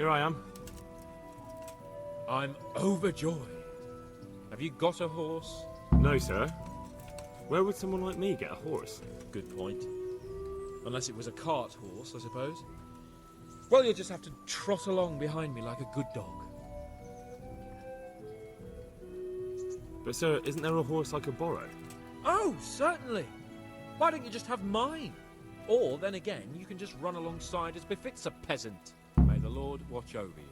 Here I am. I'm overjoyed. Have you got a horse? No, sir. Where would someone like me get a horse? Good point. Unless it was a cart horse, I suppose. Well, you'll just have to trot along behind me like a good dog. But, sir, isn't there a horse I could borrow? Oh, certainly. Why don't you just have mine? Or, then again, you can just run alongside as befits a peasant. May the Lord watch over you.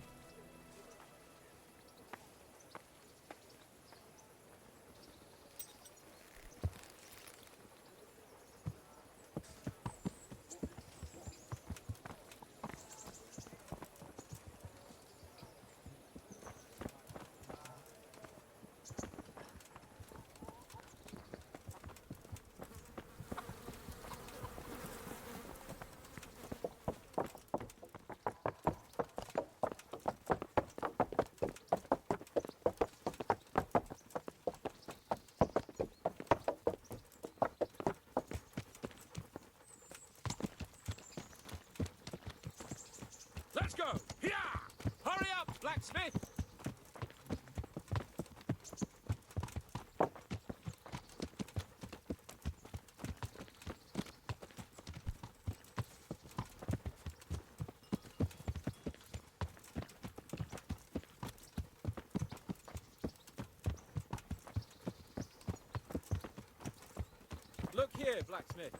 Let's go! Here! Hurry up, blacksmith! Look here, blacksmith.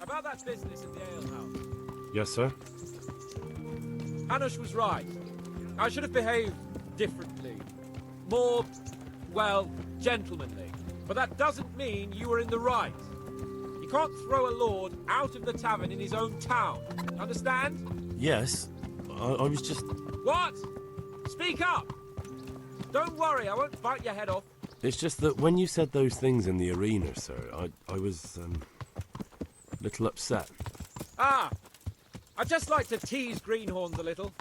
About that business at the alehouse. Yes, sir. Hanush was right. I should have behaved differently. More, well, gentlemanly. But that doesn't mean you were in the right. You can't throw a lord out of the tavern in his own town. Understand? Yes. I was just... What? Speak up! Don't worry, I won't bite your head off. It's just that when you said those things in the arena, sir, I was, a little upset. Ah! I just like to tease greenhorns a little.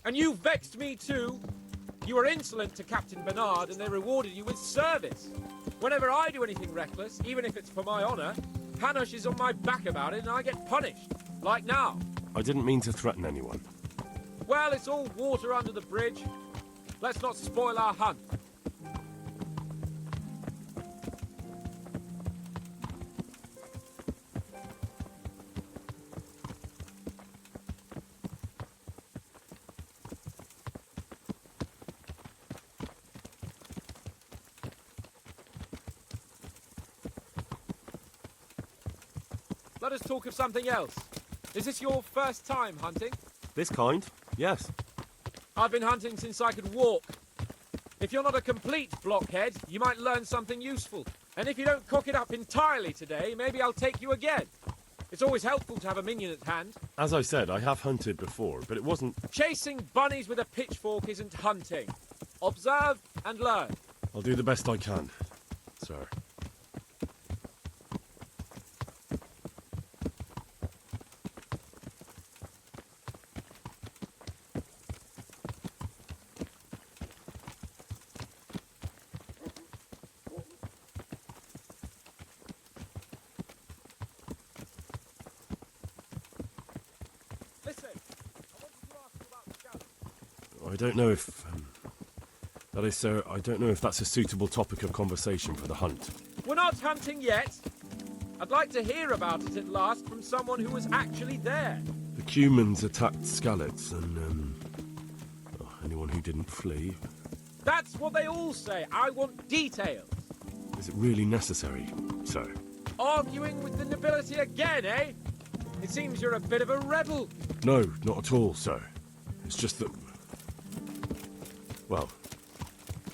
And you vexed me too. You were insolent to Captain Bernard and they rewarded you with service. Whenever I do anything reckless, even if it's for my honour, Hanush is on my back about it and I get punished. Like now. I didn't mean to threaten anyone. Well, it's all water under the bridge. Let's not spoil our hunt. Let us talk of something else. Is this your first time hunting? This kind? Yes. I've been hunting since I could walk. If you're not a complete blockhead, you might learn something useful. And if you don't cock it up entirely today, maybe I'll take you again. It's always helpful to have a minion at hand. As I said, I have hunted before, but it wasn't... Chasing bunnies with a pitchfork isn't hunting. Observe and learn. I'll do the best I can, sir. Listen, I wanted to ask you about scouts. I don't know if... that is, sir, I don't know if that's a suitable topic of conversation for the hunt. We're not hunting yet. I'd like to hear about it at last from someone who was actually there. The Cumans attacked Skallets and, anyone who didn't flee. That's what they all say. I want details. Is it really necessary, sir? Arguing with the nobility again, eh? It seems you're a bit of a rebel. No, not at all, sir. It's just that... well,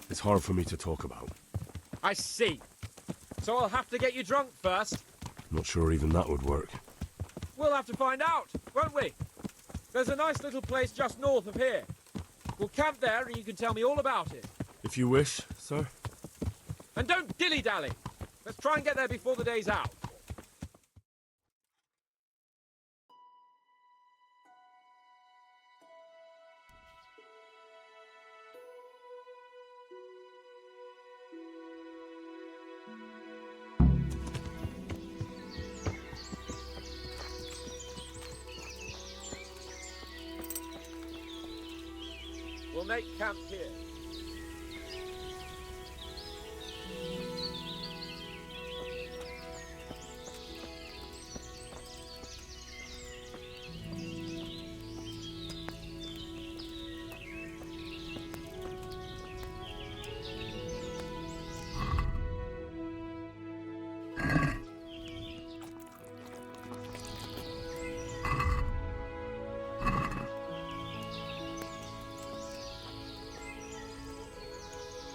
it's hard for me to talk about. I see. So I'll have to get you drunk first. Not sure even that would work. We'll have to find out, won't we? There's a nice little place just north of here. We'll camp there and you can tell me all about it. If you wish, sir. And don't dilly-dally. Let's try and get there before the day's out. We'll make camp here.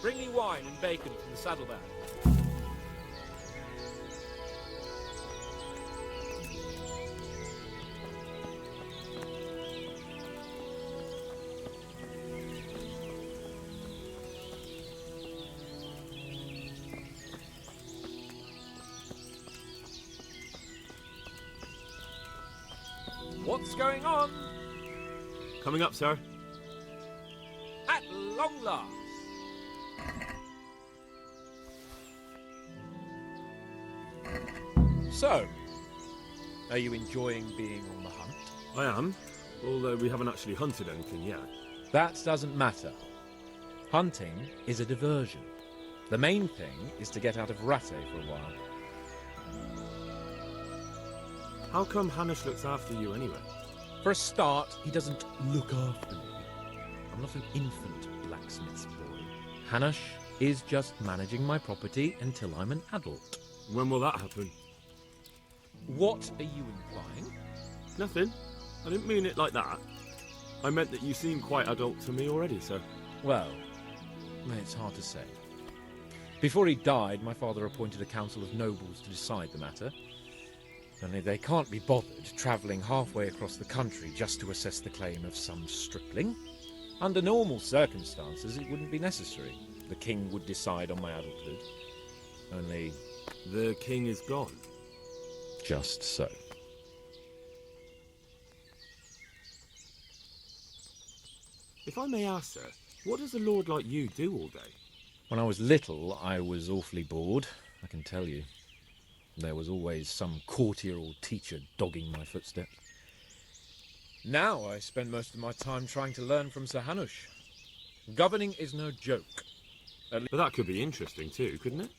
Bring me wine and bacon from the saddlebag. What's going on? Coming up, sir. At long last. So, are you enjoying being on the hunt? I am, although we haven't actually hunted anything yet. That doesn't matter. Hunting is a diversion. The main thing is to get out of Ratte for a while. How come Hanish looks after you anyway? For a start, he doesn't look after me. I'm not an infant blacksmith's boy. Hanish is just managing my property until I'm an adult. When will that happen? What are you implying? Nothing. I didn't mean it like that. I meant that you seem quite adult to me already, sir. Well, it's hard to say. Before he died, my father appointed a council of nobles to decide the matter. Only they can't be bothered travelling halfway across the country just to assess the claim of some stripling. Under normal circumstances, it wouldn't be necessary. The king would decide on my adulthood. Only... The king is gone. Just so. If I may ask, sir, what does a lord like you do all day? When I was little, I was awfully bored, I can tell you. There was always some courtier or teacher dogging my footsteps. Now I spend most of my time trying to learn from Sir Hanush. Governing is no joke. But that could be interesting too, couldn't it?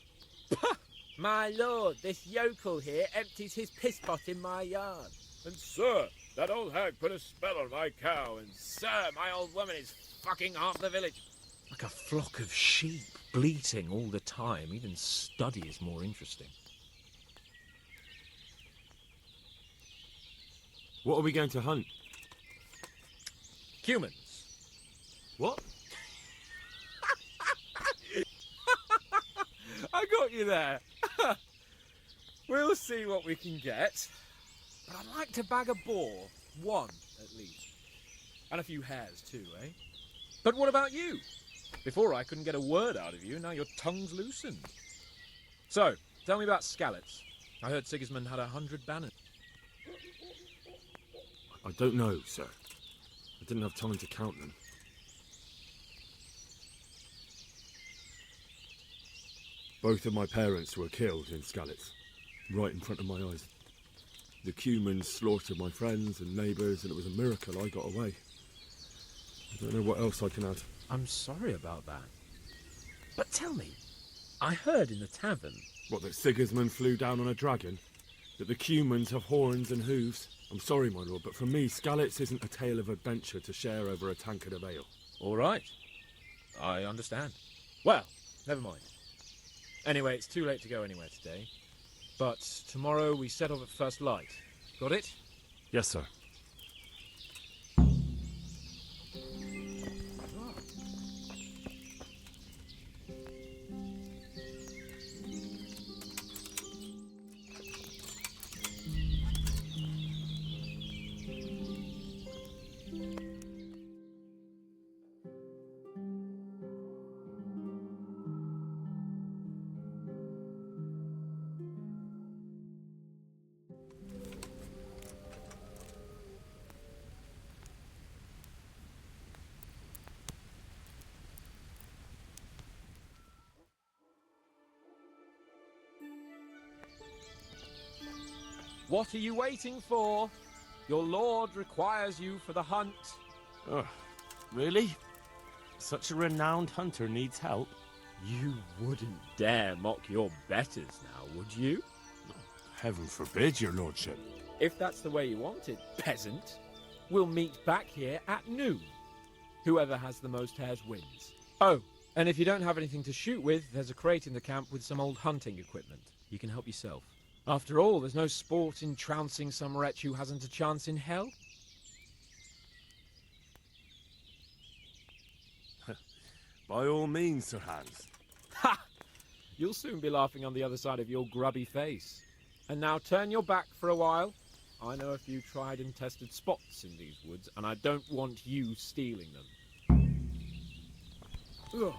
My lord, this yokel here empties his piss pot in my yard. And sir, that old hag put a spell on my cow, and Sir, my old woman is fucking half the village. like a flock of sheep, bleating all the time. Even study is more interesting. What are we going to hunt? Humans. What? I got you there. We'll see what we can get. But I'd like to bag a boar. One, at least. And a few hares too, eh? But what about you? Before I couldn't get a word out of you, now your tongue's loosened. So, tell me about Skalitz. I heard Sigismund had 100 banners. I don't know, sir. I didn't have time to count them. Both of my parents were killed in Skalitz, right in front of my eyes. The Cumans slaughtered my friends and neighbours, and it was a miracle I got away. I don't know what else I can add. I'm sorry about that. But tell me, I heard in the tavern... What, that Sigismund flew down on a dragon? That the Cumans have horns and hooves? I'm sorry, my lord, but for me, Skalitz isn't a tale of adventure to share over a tankard of ale. All right. I understand. Well, never mind. Anyway, it's too late to go anywhere today. But tomorrow we set off at first light. Got it? Yes, sir. What are you waiting for? Your lord requires you for the hunt. Oh, really? Such a renowned hunter needs help. You wouldn't dare mock your betters now, would you? Heaven forbid, your lordship. If that's the way you want it, peasant, we'll meet back here at noon. Whoever has the most hares wins. Oh, and if you don't have anything to shoot with, there's a crate in the camp with some old hunting equipment. You can help yourself. After all, there's no sport in trouncing some wretch who hasn't a chance in hell. By all means, Sir Hans. Ha! You'll soon be laughing on the other side of your grubby face. And now turn your back for a while. I know a few tried and tested spots in these woods, and I don't want you stealing them. Ugh.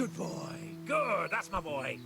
Good boy. Good. That's my boy.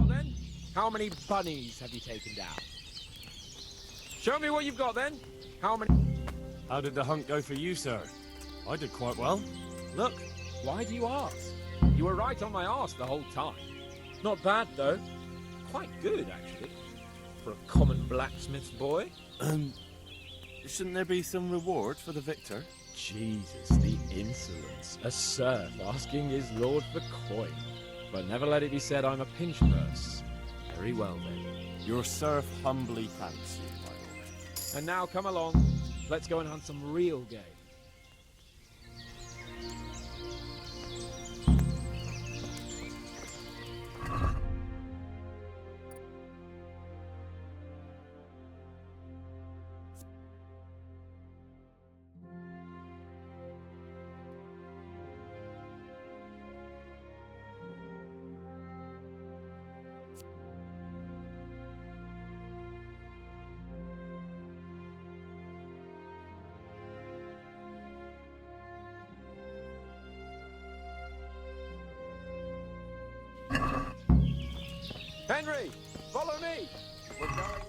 Then, how many bunnies have you taken down? Show me what you've got then. How many? How did the hunt go for you, sir? I did quite well. Look. Why do you ask? You were right on my arse the whole time. Not bad though. Quite good actually. For a common blacksmith's boy. Shouldn't there be some reward for the victor? Jesus, the insolence. A serf asking his lord for coin. But never let it be said I'm a pinch purse. Very well then. Your serf humbly thanks you, my lord. And now come along. Let's go and hunt some real game. Henry, follow me. We're going hunting.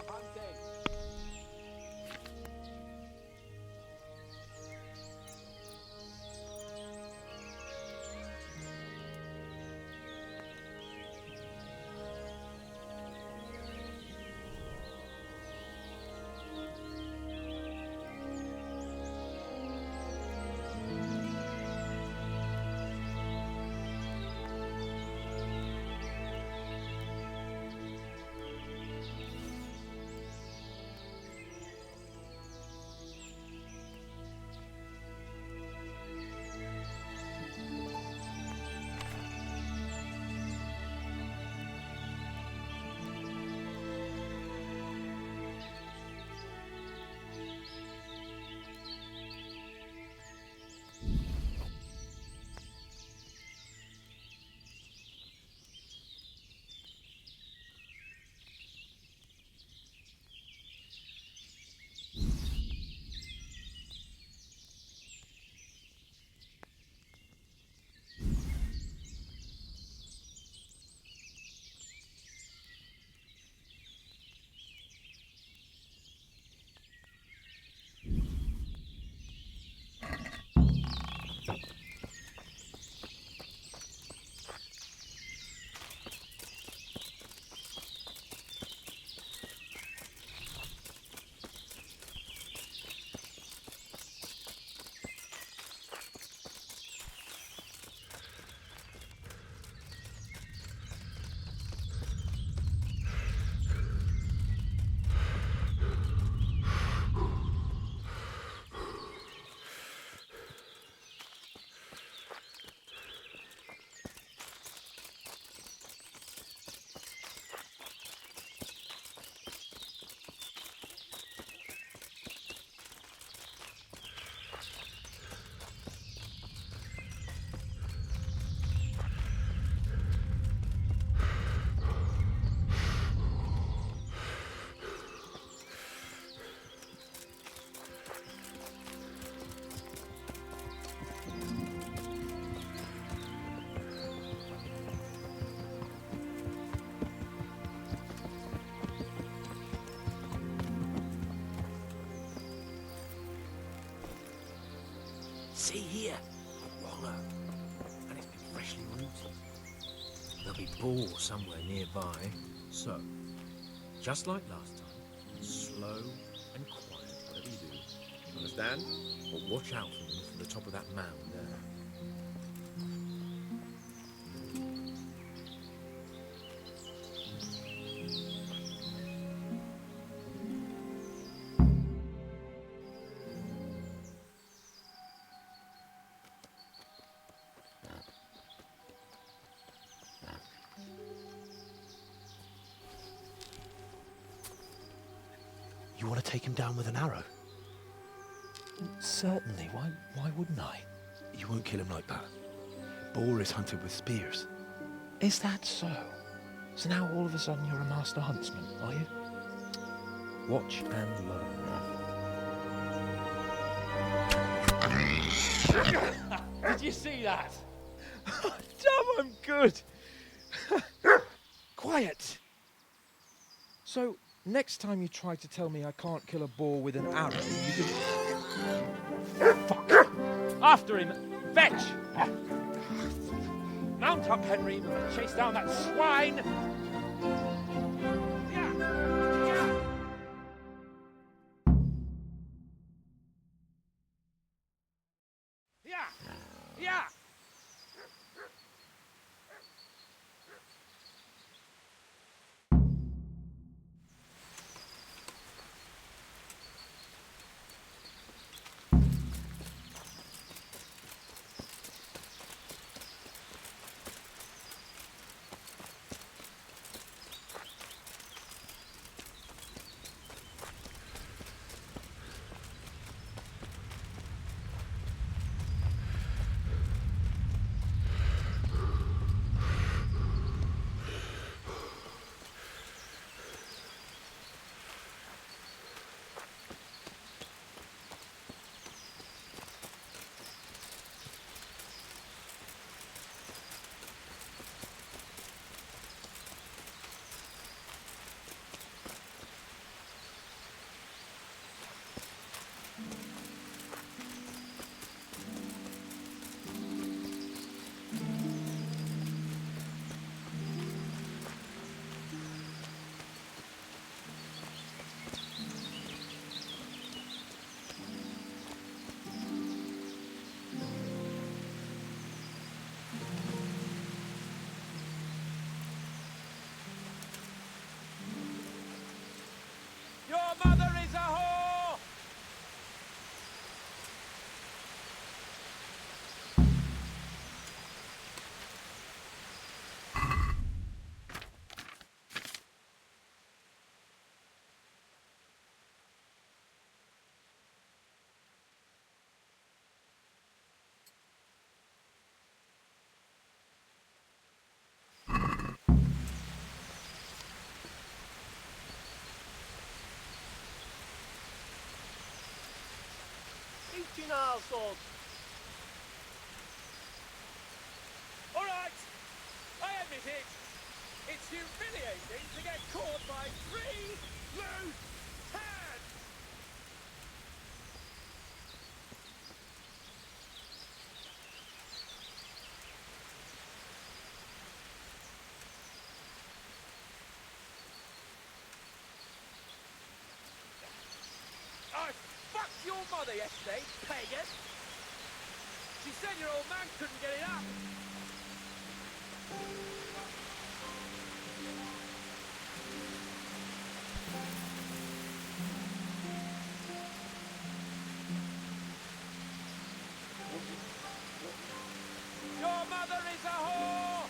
See here, a wallow, and it's been freshly rooted. There'll be boar somewhere nearby, so, just like last time, slow and quiet, whatever you do. Understand? But watch out for them from the top of that mound there. You want to take him down with an arrow? Certainly. Why wouldn't I? You won't kill him like that. Boar is hunted with spears. Is that so? So now all of a sudden you're a master huntsman, are you? Watch and learn. Did you see that? Damn, I'm good. Quiet. So, next time you try to tell me I can't kill a boar with an arrow, you can... Fuck! After him! Fetch! Mount up, Henry. We're going to chase down that swine! Yeah! Yeah! Yeah! Yeah! Your mother is a whore! Arsehole. All right, I admit it. It's humiliating to get caught by 3 loose hands. I fucked your mother yesterday, pagan. She said your old man couldn't get it up. Your mother is a whore!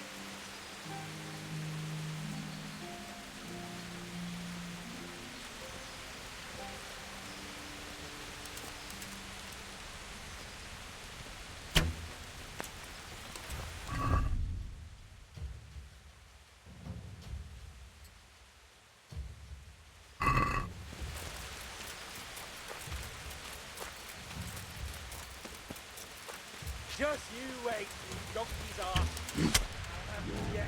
Just you wait, you donkey's ass. Yeah.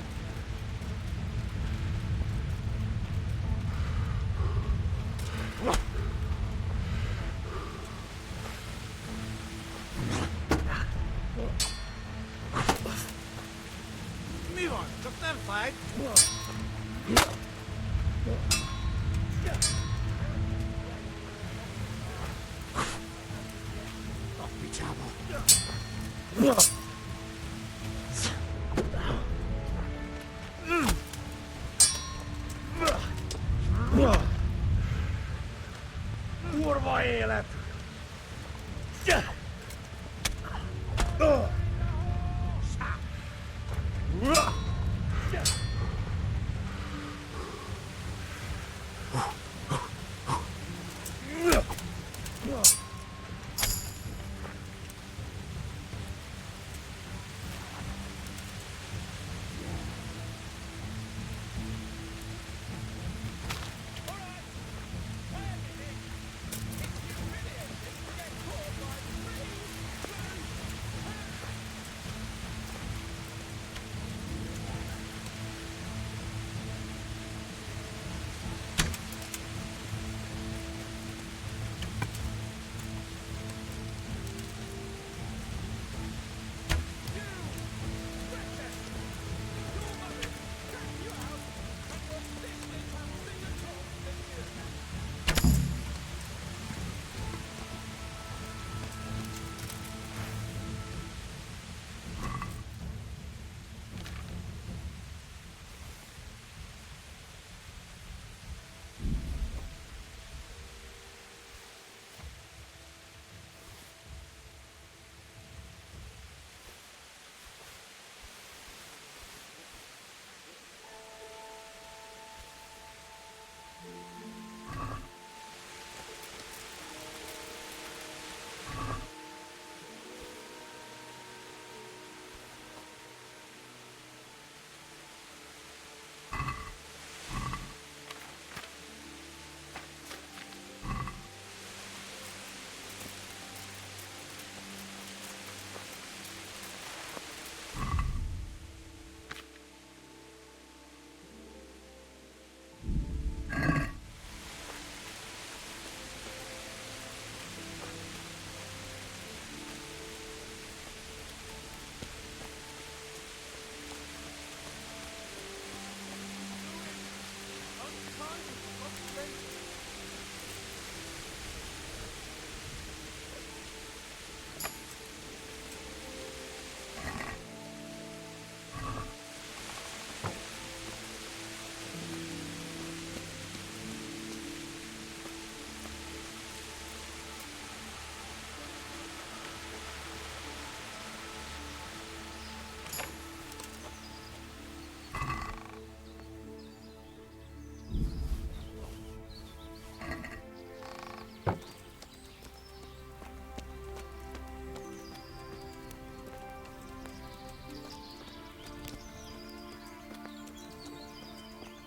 What have I here left?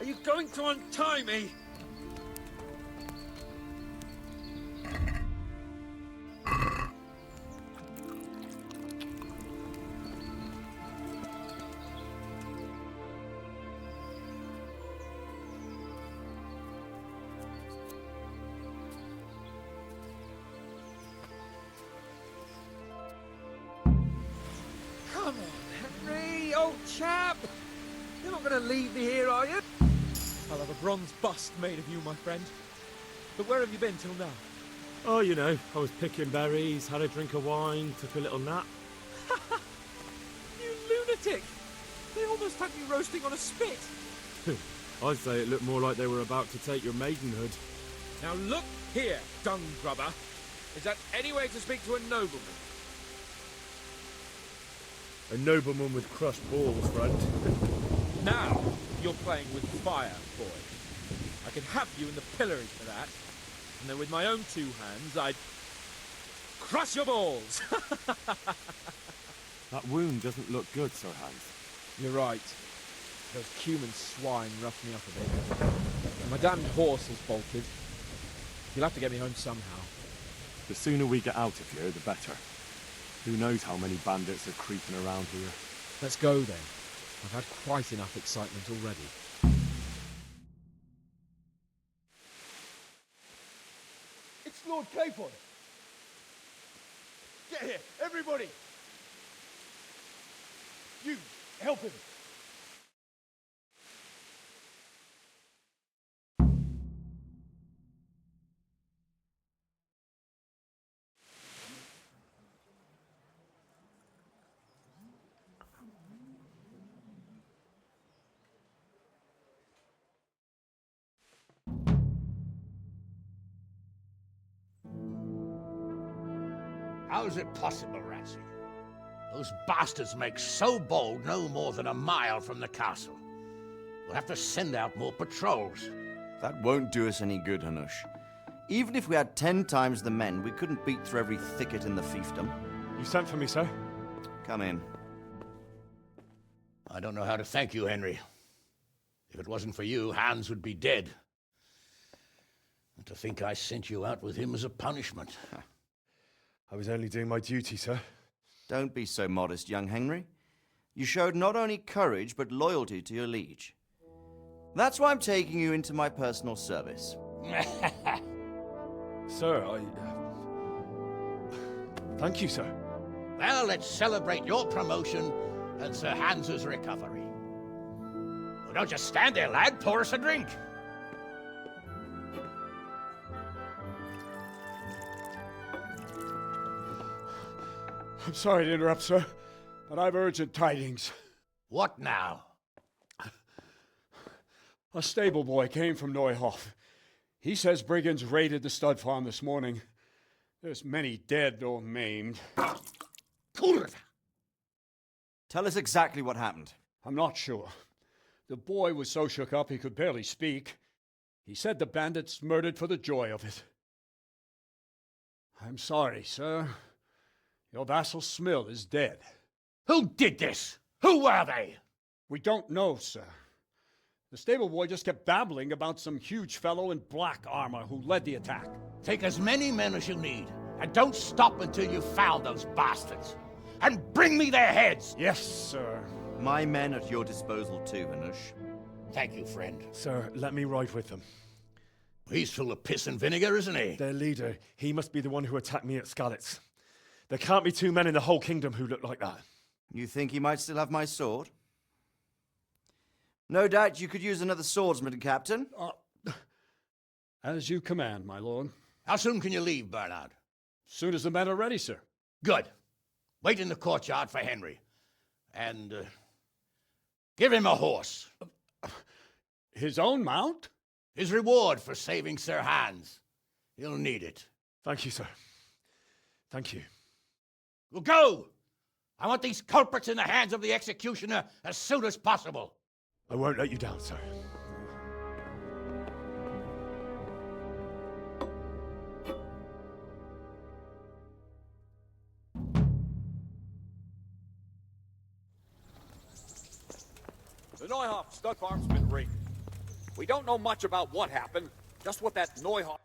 Are you going to untie me? Come on, Henry, old chap. You're not going to leave me here, are you? I'll have a bronze bust made of you, my friend. But where have you been till now? Oh, you know, I was picking berries, had a drink of wine, took a little nap. You lunatic! They almost had me roasting on a spit. I'd say it looked more like they were about to take your maidenhood. Now look here, dung grubber. Is that any way to speak to a nobleman? A nobleman with crushed balls, friend. Now you're playing with fire, boy. I can have you in the pillory for that. And then with my own two hands, I'd crush your balls. That wound doesn't look good, Sir Hans. You're right. Those cumin swine roughed me up a bit. And my damned horse has bolted. You'll have to get me home somehow. The sooner we get out of here, the better. Who knows how many bandits are creeping around here. Let's go then. I've had quite enough excitement already. It's Lord Capon. Get here, everybody. You, help him. How's it possible, Ratsey? Those bastards make so bold no more than a mile from the castle. We'll have to send out more patrols. That won't do us any good, Hanush. Even if we had 10 times the men, we couldn't beat through every thicket in the fiefdom. You sent for me, sir? Come in. I don't know how to thank you, Henry. If it wasn't for you, Hans would be dead. And to think I sent you out with him as a punishment. I was only doing my duty, sir. Don't be so modest, young Henry. You showed not only courage, but loyalty to your liege. That's why I'm taking you into my personal service. Sir, thank you, sir. Well, let's celebrate your promotion and Sir Hans's recovery. Well, don't just stand there, lad. Pour us a drink. I'm sorry to interrupt, sir, but I've urgent tidings. What now? A stable boy came from Neuhof. He says brigands raided the stud farm this morning. There's many dead or maimed. Kurva! Tell us exactly what happened. I'm not sure. The boy was so shook up he could barely speak. He said the bandits murdered for the joy of it. I'm sorry, sir. Your vassal Smill is dead. Who did this? Who were they? We don't know, sir. The stable boy just kept babbling about some huge fellow in black armor who led the attack. Take as many men as you need, and don't stop until you've found those bastards. And bring me their heads! Yes, sir. My men at your disposal too, Hanush. Thank you, friend. Sir, let me ride with them. He's full of piss and vinegar, isn't he? Their leader, he must be the one who attacked me at Skalitz. There can't be two men in the whole kingdom who look like that. You think he might still have my sword? No doubt you could use another swordsman, Captain. As you command, my lord. How soon can you leave, Bernard? Soon as the men are ready, sir. Good. Wait in the courtyard for Henry. And give him a horse. His own mount? His reward for saving Sir Hans. He'll need it. Thank you, sir. Thank you. Well, go! I want these culprits in the hands of the executioner as soon as possible. I won't let you down, sir. The Neuhof stud farm's been raided. We don't know much about what happened, just what that Neuhof...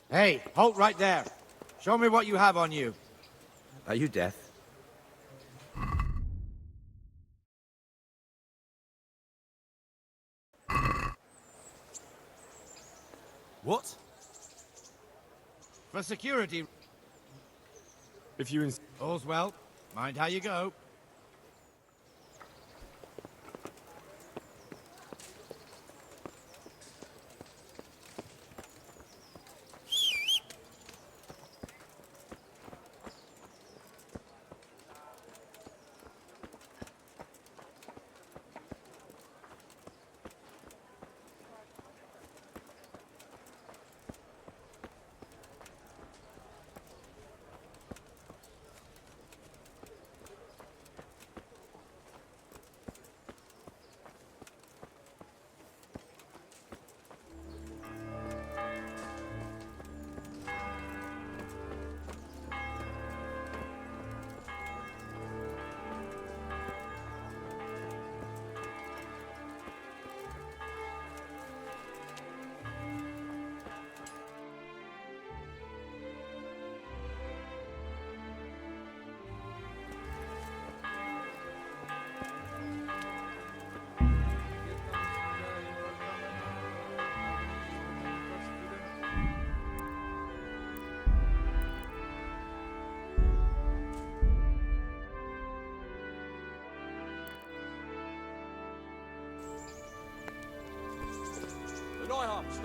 Hey, halt right there. Show me what you have on you. Are you deaf? What? For security. If you All's well. Mind how you go.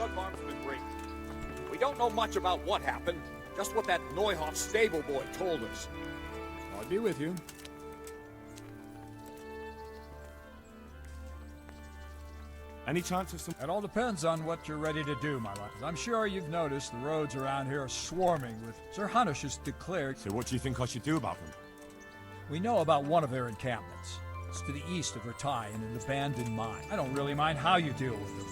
stud farm's been raided. We don't know much about what happened, just what that Neuhoff stable boy told us. I'll be with you. Any chance of some... It all depends on what you're ready to do, my lad. I'm sure you've noticed the roads around here are swarming with Sir Hanush has declared... So what do you think I should do about them? We know about one of their encampments. It's to the east of Ratai in an abandoned mine. I don't really mind how you deal with them.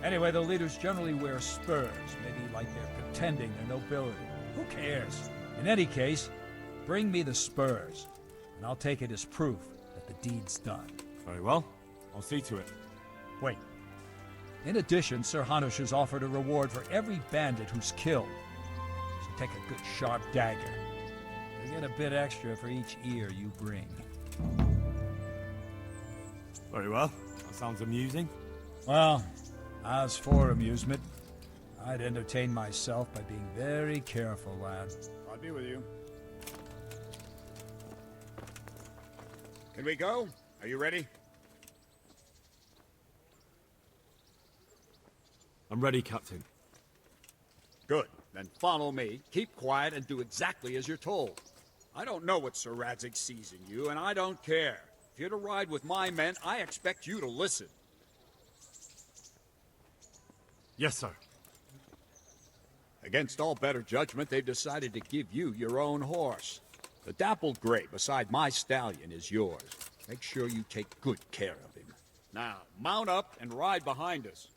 Anyway, the leaders generally wear spurs, maybe like they're pretending they're nobility. Who cares? In any case, bring me the spurs, and I'll take it as proof that the deed's done. Very well. I'll see to it. Wait. In addition, Sir Hanush has offered a reward for every bandit who's killed. So take a good sharp dagger. You get a bit extra for each ear you bring. Very well. That sounds amusing. Well, as for amusement, I'd entertain myself by being very careful, lad. I'll be with you. Can we go? Are you ready? I'm ready, Captain. Good. Then follow me. Keep quiet and do exactly as you're told. I don't know what Sir Radzig sees in you, and I don't care. If you're to ride with my men, I expect you to listen. Yes, sir. Against all better judgment, they've decided to give you your own horse. The dappled gray beside my stallion is yours. Make sure you take good care of him. Now, mount up and ride behind us.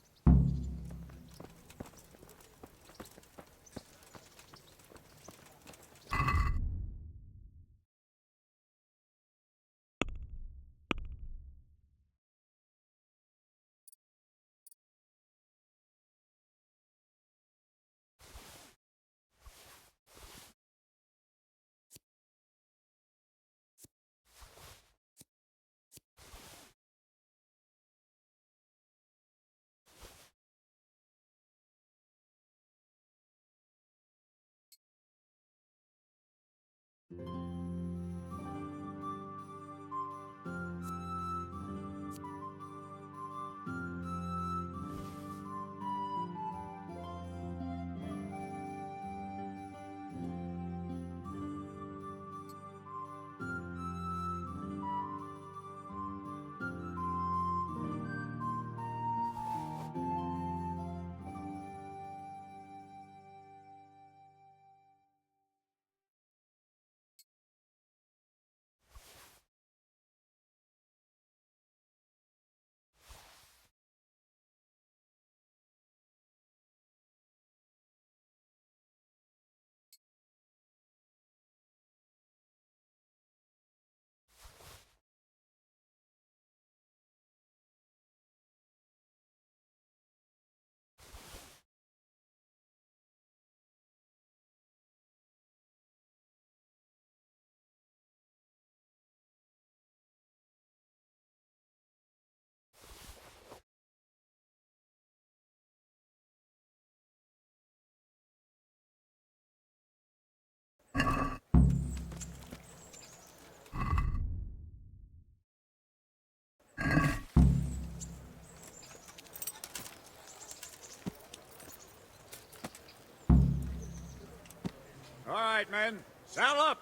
All right, men. Saddle up!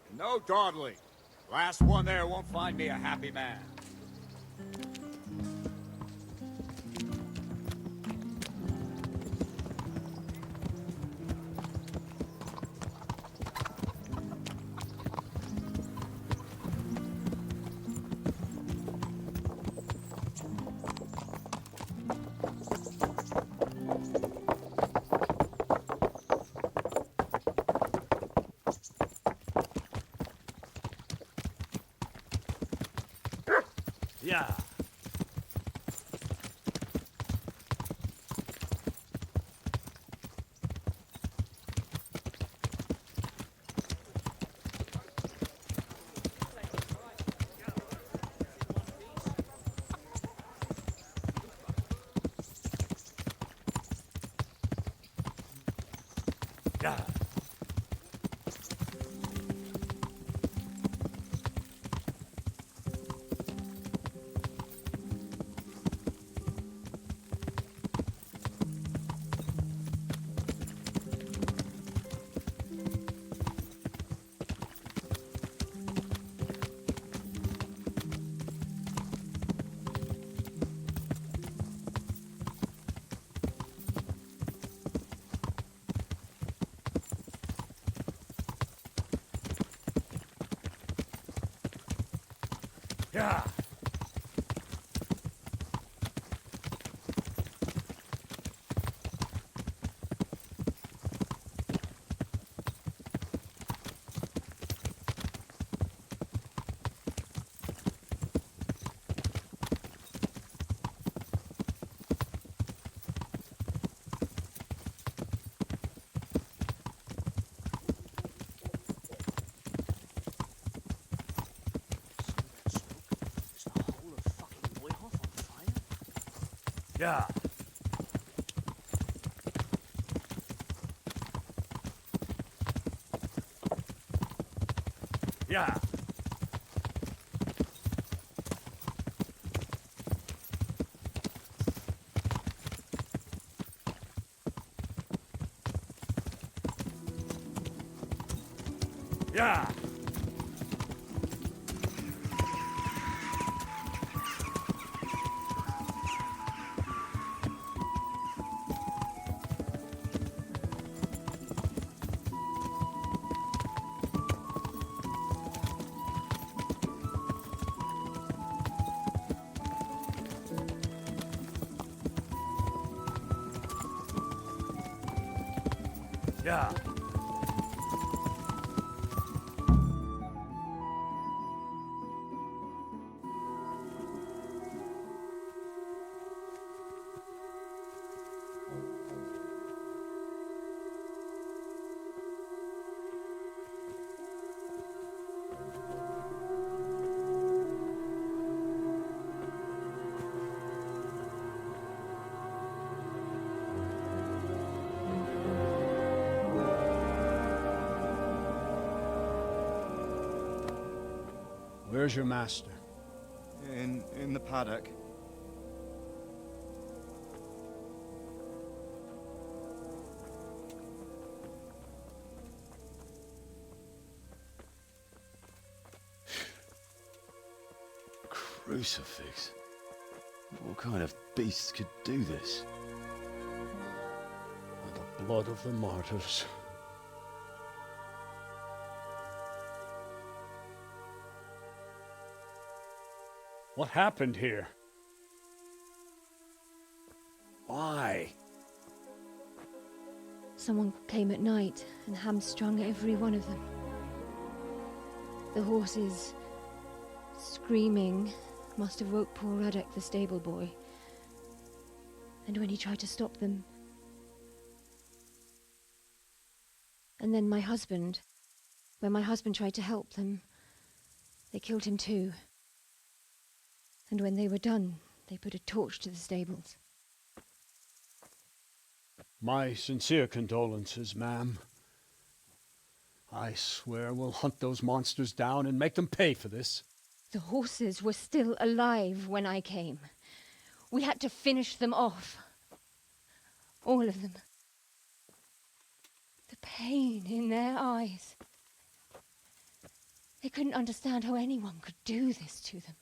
And no dawdling. Last one there won't find me a happy man. Yeah. Yeah. Yeah. Yeah. Yeah. Yeah. Yeah. Where's your master? In the paddock. Crucifix? What kind of beast could do this? The blood of the martyrs. What happened here? Why? Someone came at night and hamstrung every one of them. The horses, screaming, must have woke poor Radek, the stable boy. And when he tried to stop them... And then my husband, when my husband tried to help them, they killed him too. And when they were done, they put a torch to the stables. My sincere condolences, ma'am. I swear we'll hunt those monsters down and make them pay for this. The horses were still alive when I came. We had to finish them off. All of them. The pain in their eyes. They couldn't understand how anyone could do this to them.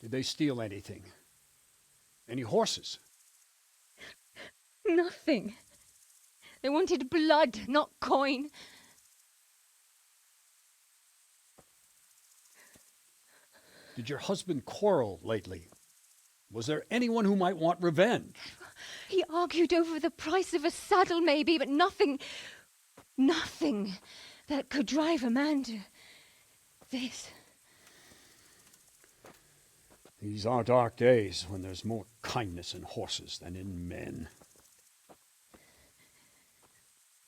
Did they steal anything? Any horses? Nothing. They wanted blood, not coin. Did your husband quarrel lately? Was there anyone who might want revenge? He argued over the price of a saddle, maybe, but nothing that could drive a man to this. These are dark days when there's more kindness in horses than in men.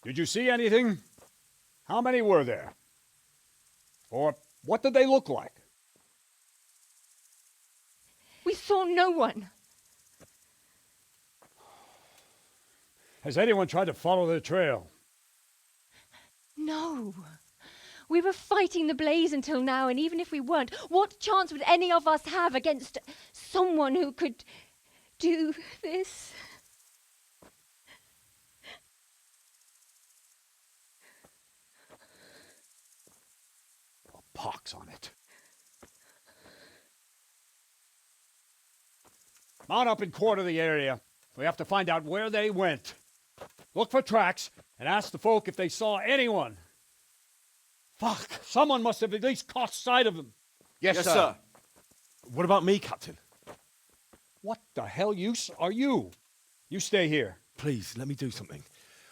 Did you see anything? How many were there? Or what did they look like? We saw no one. Has anyone tried to follow the trail? No. We were fighting the blaze until now, and even if we weren't, what chance would any of us have against someone who could do this? A pox on it. Mount up and quarter the area. We have to find out where they went. Look for tracks and ask the folk if they saw anyone. Fuck! Someone must have at least caught sight of them. Yes, sir. What about me, Captain? What the hell use are you? You stay here. Please, let me do something.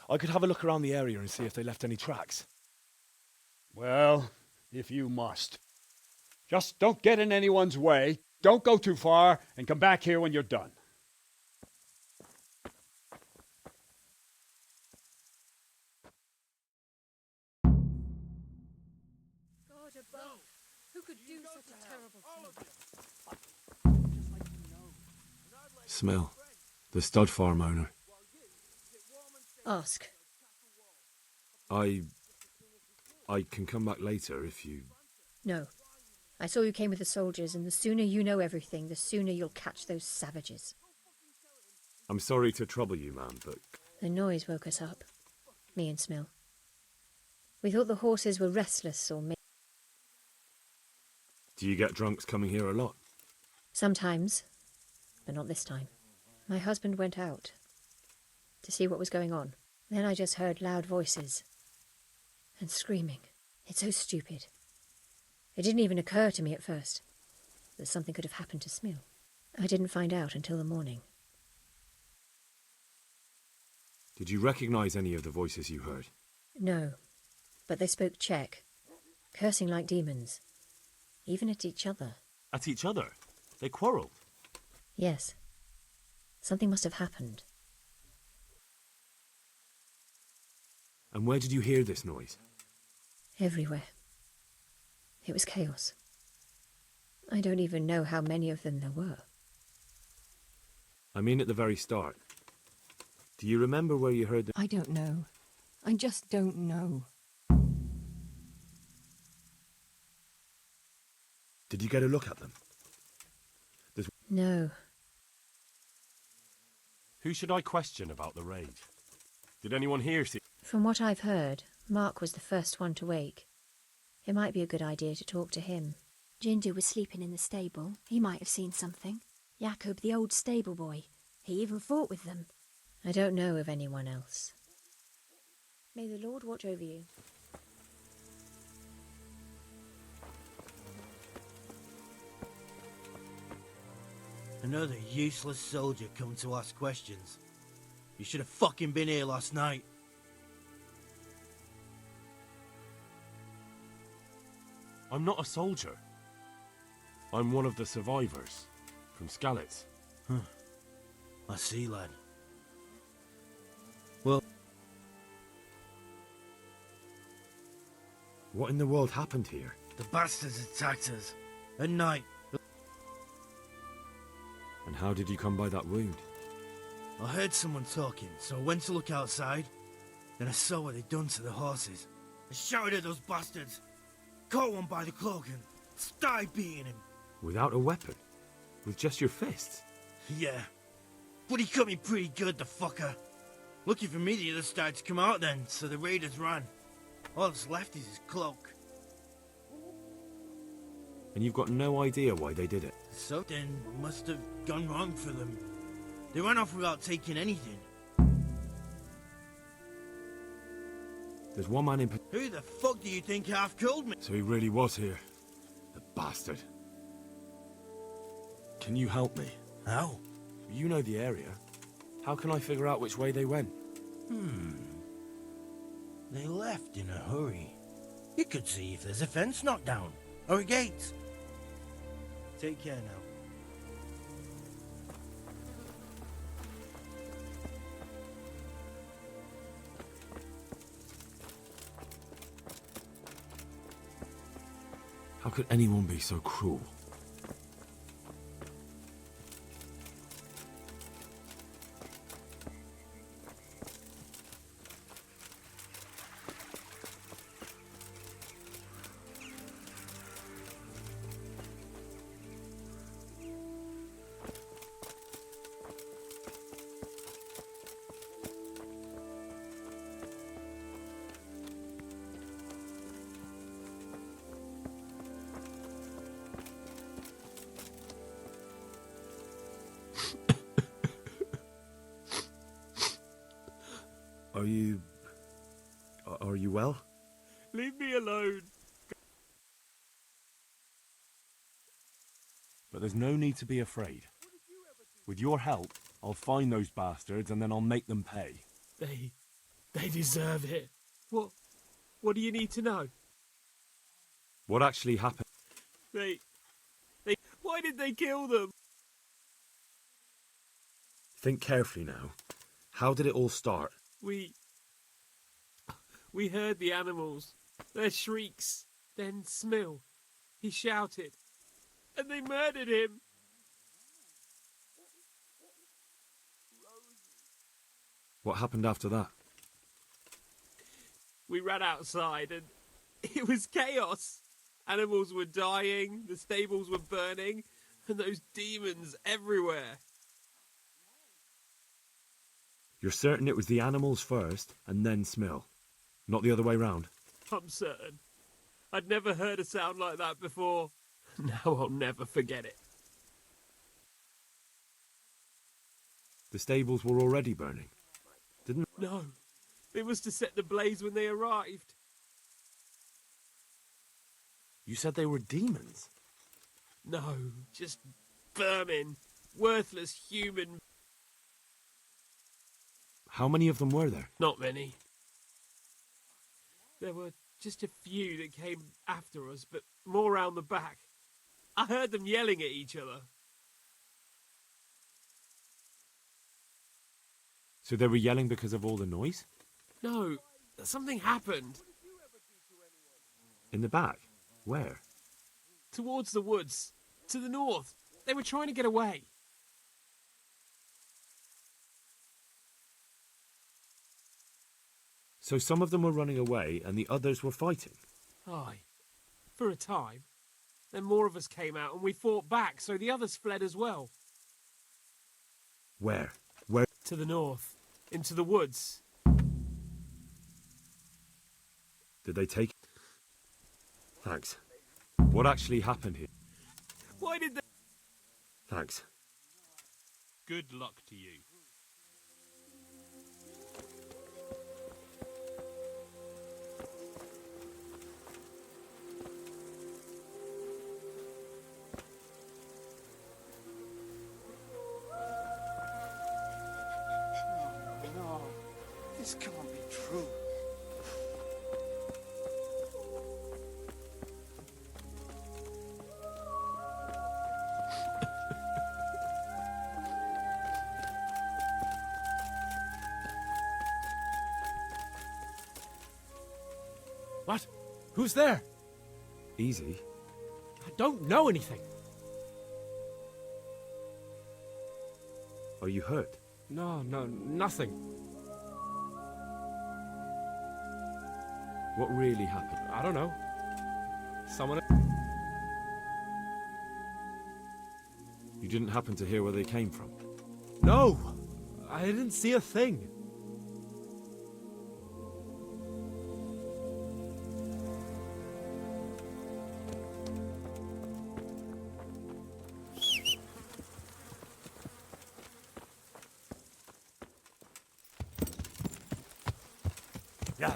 I could have a look around the area and see if they left any tracks. Well, if you must. Just don't get in anyone's way, don't go too far, and come back here when you're done. God above, who could do such a terrible thing? Smell. The stud farm owner. Ask. I can come back later if you... No. I saw you came with the soldiers, and the sooner you know everything, the sooner you'll catch those savages. I'm sorry to trouble you, ma'am, but... The noise woke us up. Me and Smill. We thought the horses were restless or maybe... Do you get drunks coming here a lot? Sometimes, but not this time. My husband went out to see what was going on. Then I just heard loud voices and screaming. It's so stupid. It didn't even occur to me at first that something could have happened to Smill. I didn't find out until the morning. Did you recognize any of the voices you heard? No, but they spoke Czech, cursing like demons, even at each other. At each other? They quarrelled? Yes. Something must have happened. And where did you hear this noise? Everywhere. It was chaos. I don't even know how many of them there were. I mean at the very start. Do you remember where you heard them? I don't know. I just don't know. Did you get a look at them? No. Who should I question about the raid? Did anyone here see... From what I've heard, Mark was the first one to wake. It might be a good idea to talk to him. Jinder was sleeping in the stable. He might have seen something. Jakob, the old stable boy. He even fought with them. I don't know of anyone else. May the Lord watch over you. Another useless soldier come to ask questions. You should have fucking been here last night. I'm not a soldier. I'm one of the survivors from Skalitz. Huh. I see, lad. Well... What in the world happened here? The bastards attacked us. At night. And how did you come by that wound? I heard someone talking, so I went to look outside. Then I saw what they'd done to the horses. I shouted at those bastards. Caught one by the cloak and started beating him. Without a weapon? With just your fists? Yeah. But he cut me pretty good, the fucker. Lucky for me, the others started to come out then, so the raiders ran. All that's left is his cloak. And you've got no idea why they did it? Something must have gone wrong for them. They ran off without taking anything. There's one man in... Who the fuck do you think half killed me? So he really was here. The bastard. Can you help me? How? You know the area. How can I figure out which way they went? They left in a hurry. You could see if there's a fence knocked down. Or a gate. Take care now. How could anyone be so cruel? Are you well? Leave me alone. But there's no need to be afraid. With your help, I'll find those bastards and then I'll make them pay. They deserve it. What do you need to know? What actually happened? Why did they kill them? Think carefully now. How did it all start? We heard the animals, their shrieks, then Smill. He shouted, and they murdered him. What happened after that? We ran outside and it was chaos. Animals were dying, the stables were burning, and those demons everywhere. You're certain it was the animals first and then Smill? Not the other way round? I'm certain. I'd never heard a sound like that before. Now I'll never forget it. The stables were already burning? Didn't... No. It was to set the blaze when they arrived. You said they were demons? No, just vermin. Worthless human. How many of them were there? Not many. There were just a few that came after us, but more round the back. I heard them yelling at each other. So they were yelling because of all the noise? No, something happened. In the back? Where? Towards the woods. To the north. They were trying to get away. So some of them were running away and the others were fighting? Aye. For a time. Then more of us came out and we fought back, so the others fled as well. Where? Where? To the north. Into the woods. Did they take... Thanks. What actually happened here? Why did they... Thanks. Good luck to you. No, this can't be true. What? Who's there? Easy. I don't know anything. Are you hurt? No, nothing. What really happened? I don't know. Someone... You didn't happen to hear where they came from? No! I didn't see a thing. Yeah.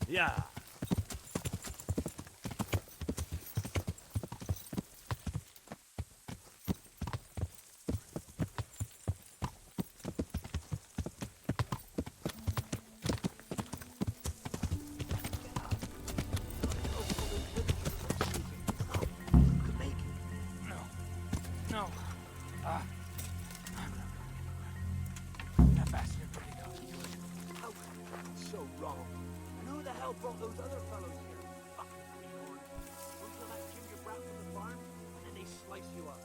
Yeah. No. That bastard really knows he's doing it. How can it be so wrong? And who the hell brought those other fellows here? Fucking greenhorns. Until that ginger brat from the farm, and then they slice you up.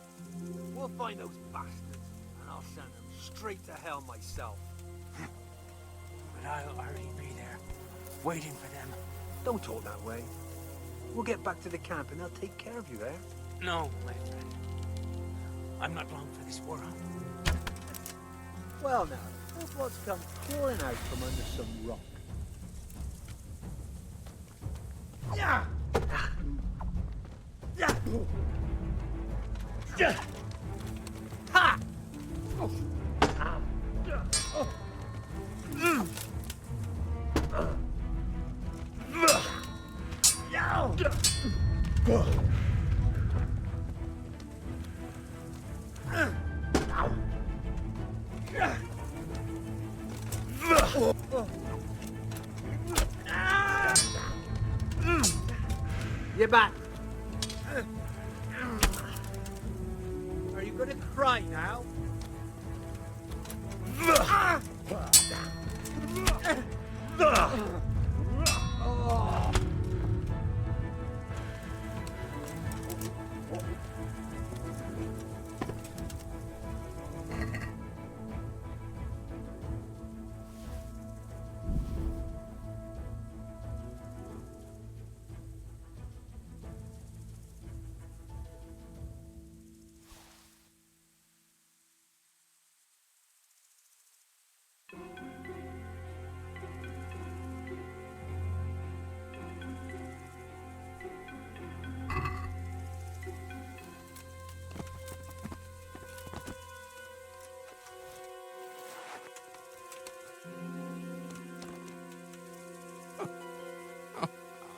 We'll find those bastards, and I'll send them straight to hell myself. But I'll already be there, waiting for them. Don't talk that way. We'll get back to the camp and they'll take care of you there. No, my friend. I'm not long for this world. Well now, look what's come pouring out from under some rock. Yeah! Yeah! Yeah! Ha! You're back. Are you gonna cry now?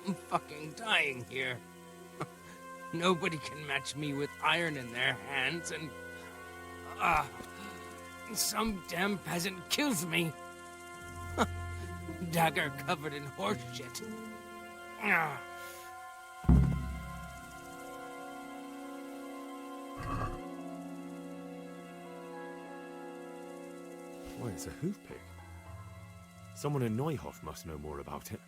I'm fucking dying here. Nobody can match me with iron in their hands, and some damn peasant kills me. Dagger covered in horse shit. Why, it's a hoof pick. Someone in Neuhof must know more about it.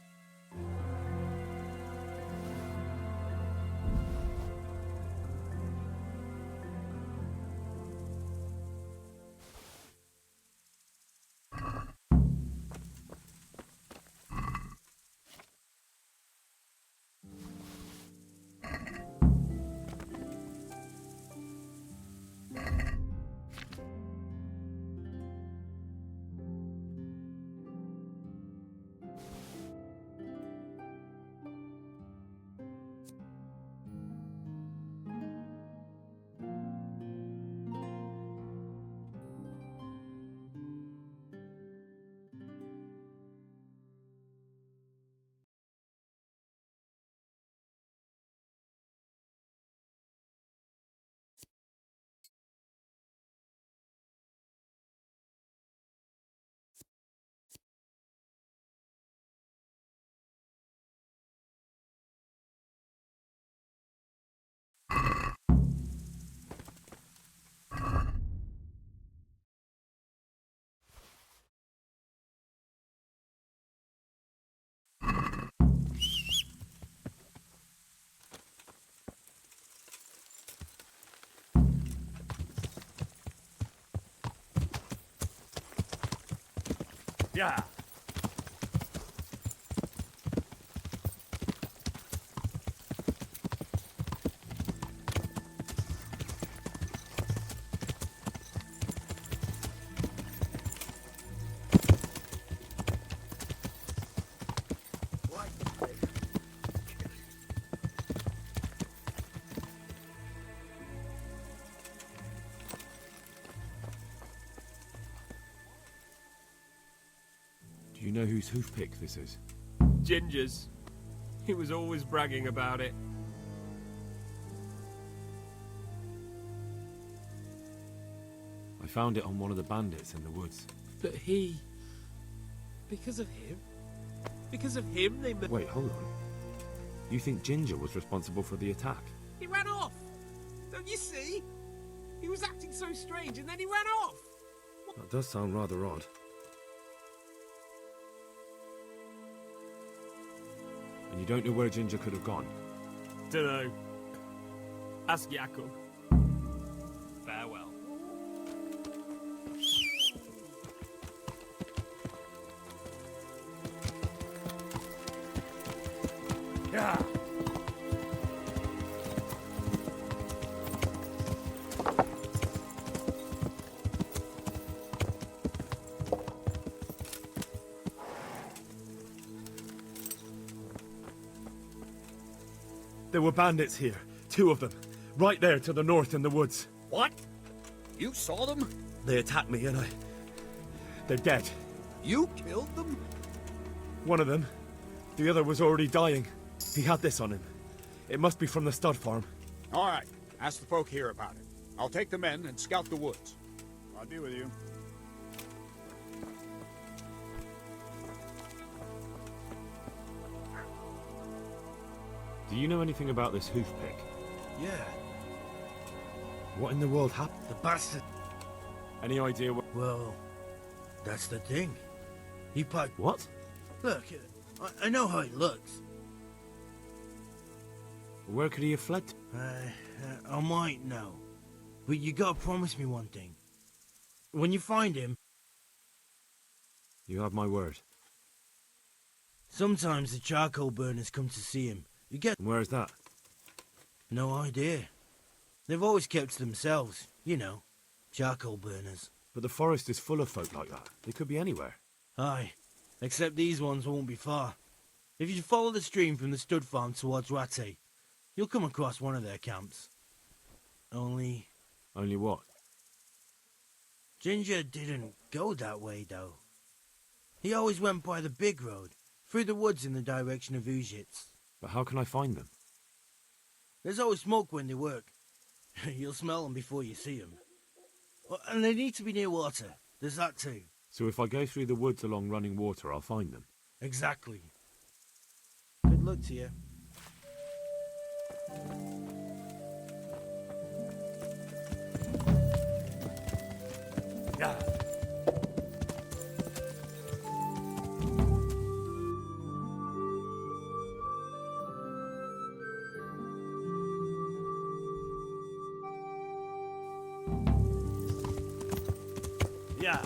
Yeah. Do you know whose hoof pick this is? Ginger's. He was always bragging about it. I found it on one of the bandits in the woods. But he... Because of him? Because of him, they... Wait, hold on. You think Ginger was responsible for the attack? He ran off! Don't you see? He was acting so strange and then he ran off! That does sound rather odd. And you don't know where Ginger could have gone? Dunno. Ask Jakob. Farewell. Yeah. There were bandits here. 2 of them. Right there to the north in the woods. What? You saw them? They attacked me and they're dead. You killed them? One of them. The other was already dying. He had this on him. It must be from the stud farm. All right. Ask the folk here about it. I'll take the men and scout the woods. I'll be with you. Do you know anything about this hoof pick? Yeah, What in the world happened? the bastard. Any idea what... Well, that's the thing. He probably... What? Look, I know how he looks. Where could he have fled to? I might know. But you gotta promise me one thing. When you find him, You have my word. sometimes the charcoal burners come to see him. You get... Where's that? No idea. They've always kept to themselves, you know, charcoal burners. But the forest is full of folk like that. They could be anywhere. Aye, except these ones won't be far. If you follow the stream from the stud farm towards Ratte, you'll come across one of their camps. Only Only what? Ginger didn't go that way, though. He always went by the big road, through the woods in the direction of Ujits. But how can I find them? There's always smoke when they work. You'll smell them before you see them. And they need to be near water. There's that too. So if I go through the woods along running water, I'll find them. Exactly. Good luck to you. Yeah. Yeah.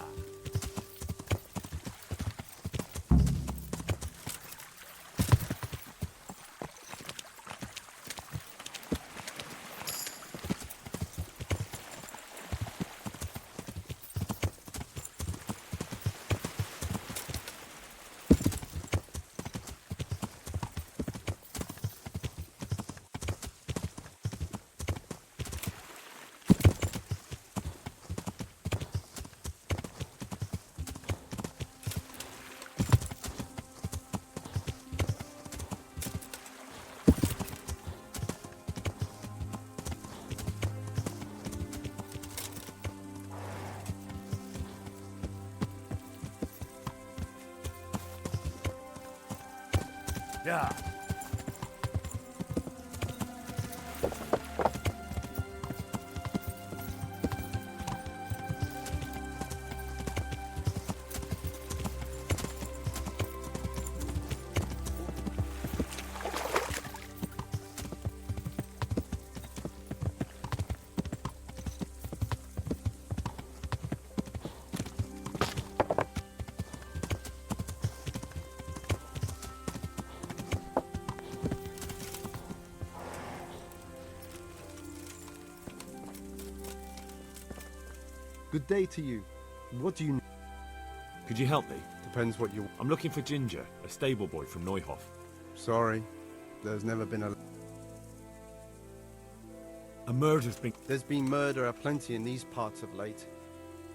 Yeah. Good day to you. What do you need? Could you help me? Depends what you... I'm looking for Ginger, a stable boy from Neuhof. Sorry. There's never been A murder's been... There's been murder aplenty in these parts of late.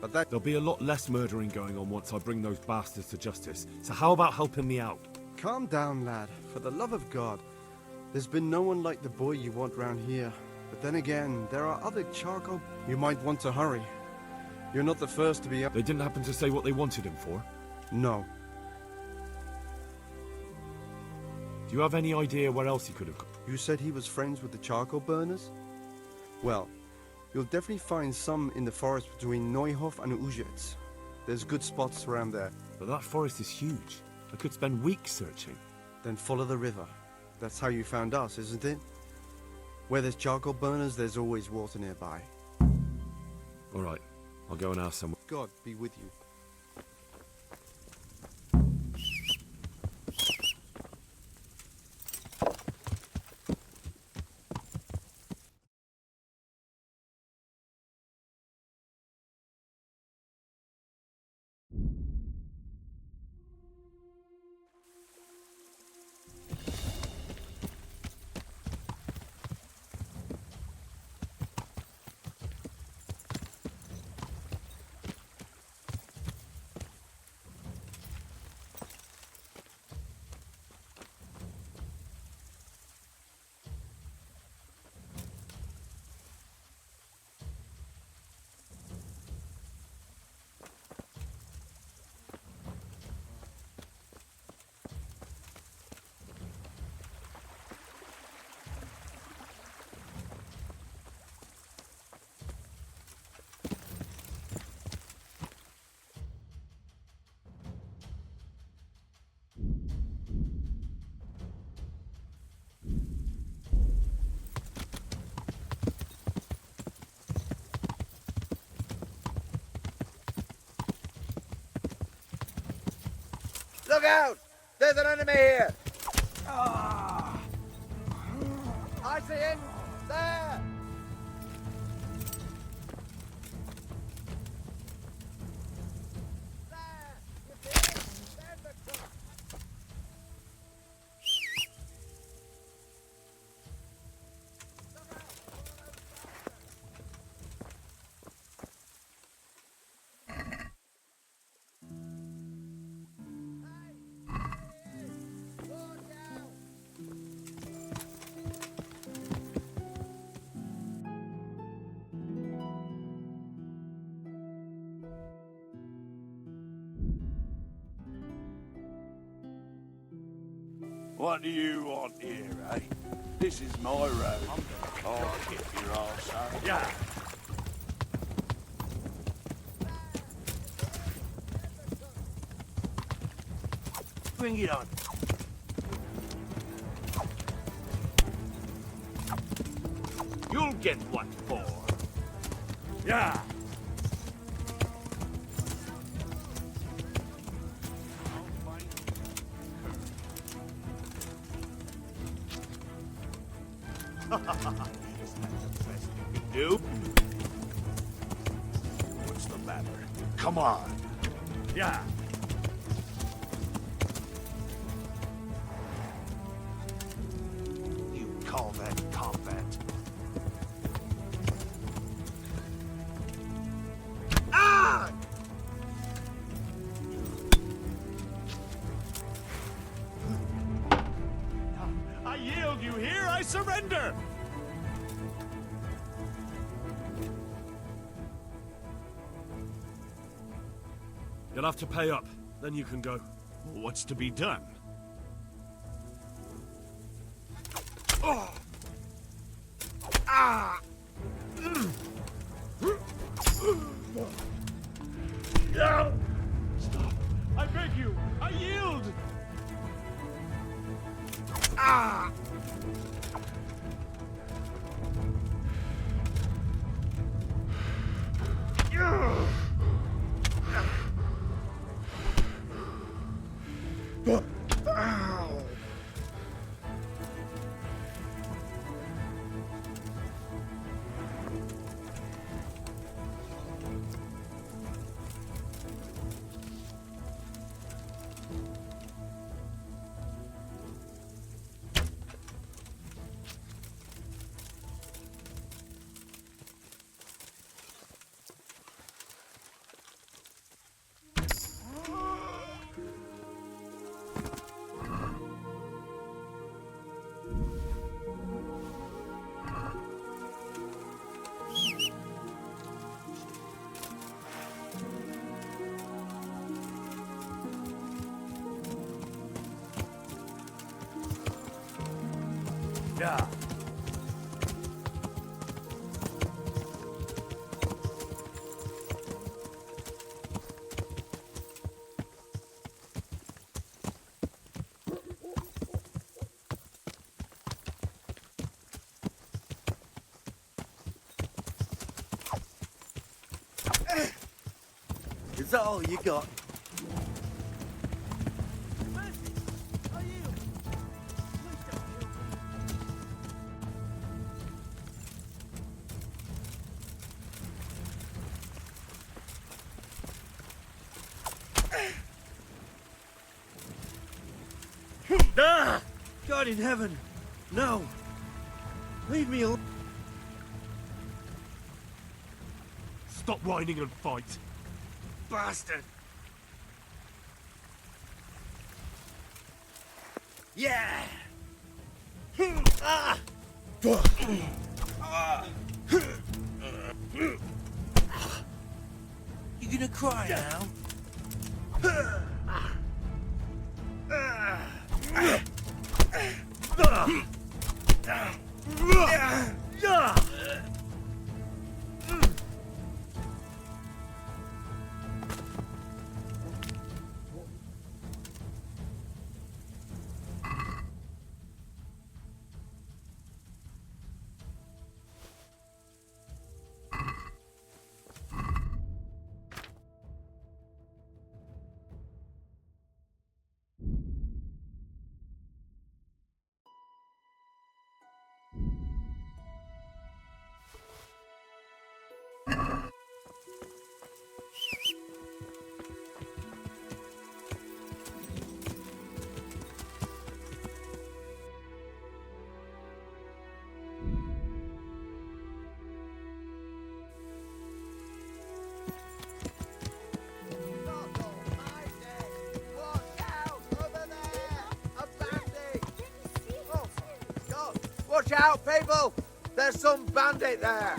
But that... There'll be a lot less murdering going on once I bring those bastards to justice. So how about helping me out? Calm down, lad. For the love of God. There's been no one like the boy you want round here. But then again, there are other charcoal... You might want to hurry. You're not the first to be up... They didn't happen to say what they wanted him for? No. Do you have any idea where else he could have... You said he was friends with the charcoal burners? Well, you'll definitely find some in the forest between Neuhof and Ujets. There's good spots around there. But that forest is huge. I could spend weeks searching. Then follow the river. That's how you found us, isn't it? Where there's charcoal burners, there's always water nearby. All right. I'll go and ask someone. God be with you. Look out! There's an enemy here! I see him! There! What do you want here, eh? This is my road. I'll get your arse out. Yeah. Bring it on. You'll get what for. Yeah. Is that the best you can do? What's the matter? Come on. Yeah. You call that combat? Ah! I yield, you hear? I surrender! You'll have to pay up, then you can go. What's to be done? Oh! Ah! No! Stop! I beg you! I yield! Ah! Ow! Yeah. Is that all you got? Ah! God in heaven! No! Leave me alone! Stop whining and fight. Bastard! Yeah! Ah! You gonna cry now? Watch out, people! There's some bandit there!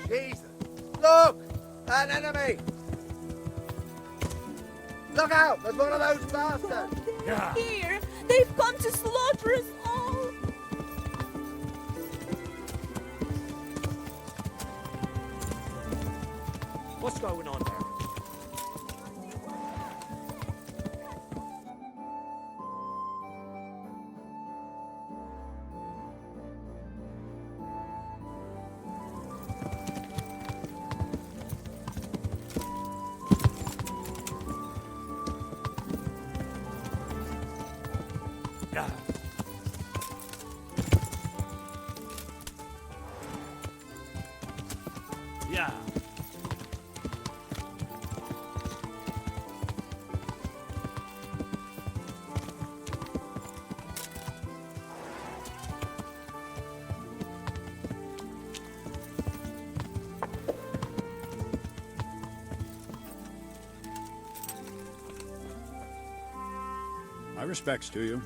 Jesus! Look! An enemy! Look out! There's one of those bastards! They're here! They've come to slaughter us all! What's going on there? Yeah. My respects to you.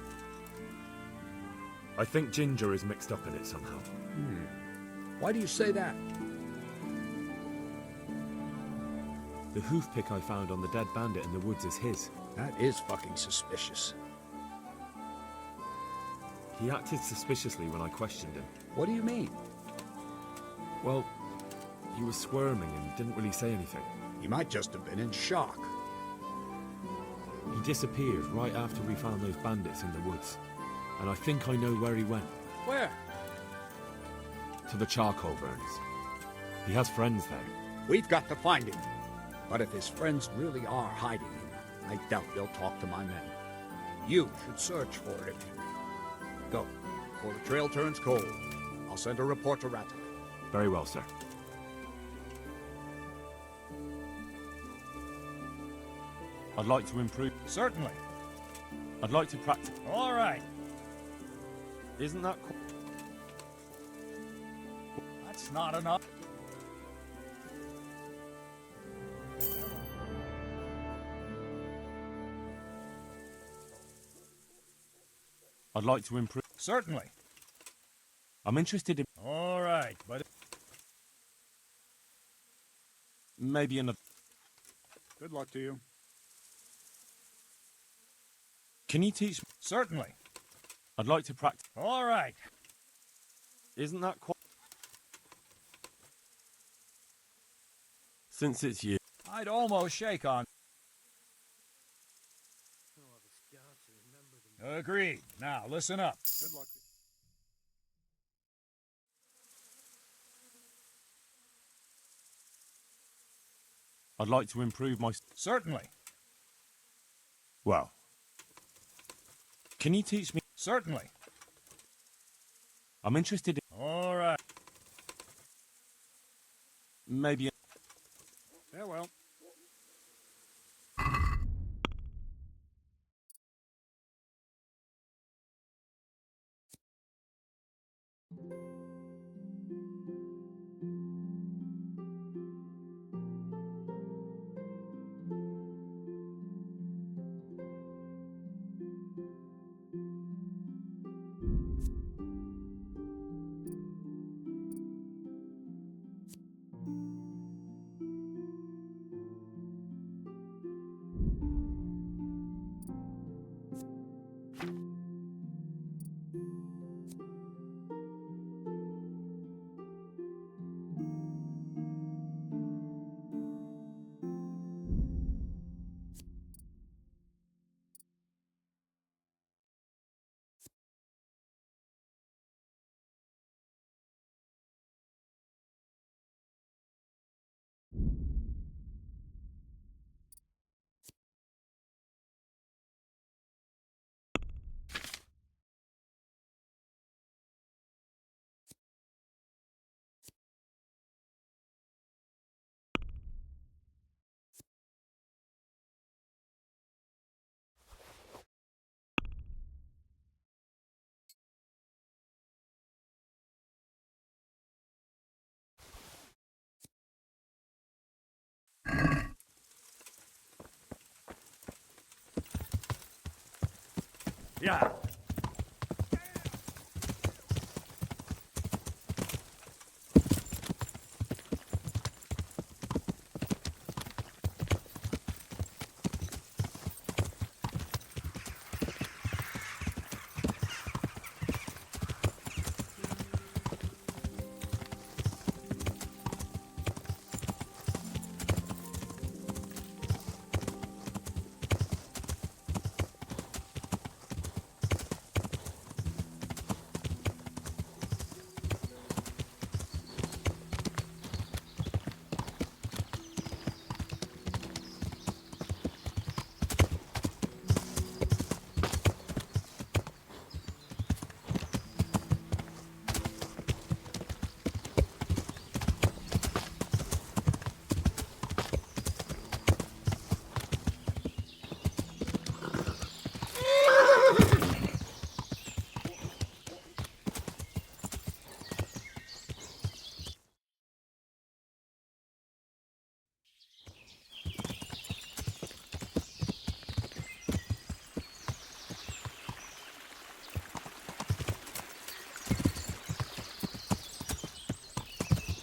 I think Ginger is mixed up in it somehow. Why do you say that? The hoof pick I found on the dead bandit in the woods is his. That is fucking suspicious. He acted suspiciously when I questioned him. What do you mean? Well, he was squirming and didn't really say anything. He might just have been in shock. He disappeared right after we found those bandits in the woods. And I think I know where he went. Where? To the charcoal burners. He has friends there. We've got to find him. But if his friends really are hiding him, I doubt they'll talk to my men. You should search for him. Go, before the trail turns cold. I'll send a report to Rattle. Very well, sir. I'd like to improve. Certainly. I'd like to practice. All right. Isn't that That's not enough. I'd like to improve. Certainly. I'm interested in All right, but maybe another. good luck to you. Can you teach me? Certainly. I'd like to practice. All right. Isn't that quite? Since it's you. I'd almost shake on. Agreed. Now, listen up. Good luck. I'd like to improve my. Certainly. Well. Can you teach me? Certainly. I'm interested in. All right. Maybe. Farewell. Yeah.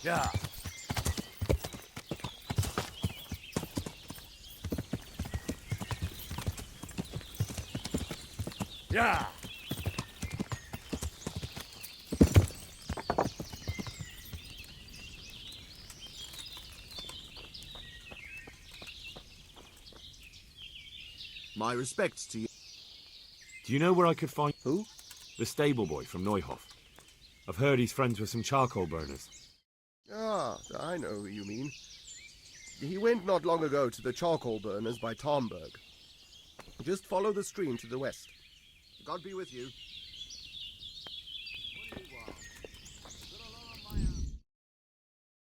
Yeah. Yeah. My respects to you. Do you know where I could find... Who? The stable boy from Neuhof. I've heard he's friends with some charcoal burners. Ah, I know who you mean. He went not long ago to the charcoal burners by Tomberg. Just follow the stream to the west. God be with you.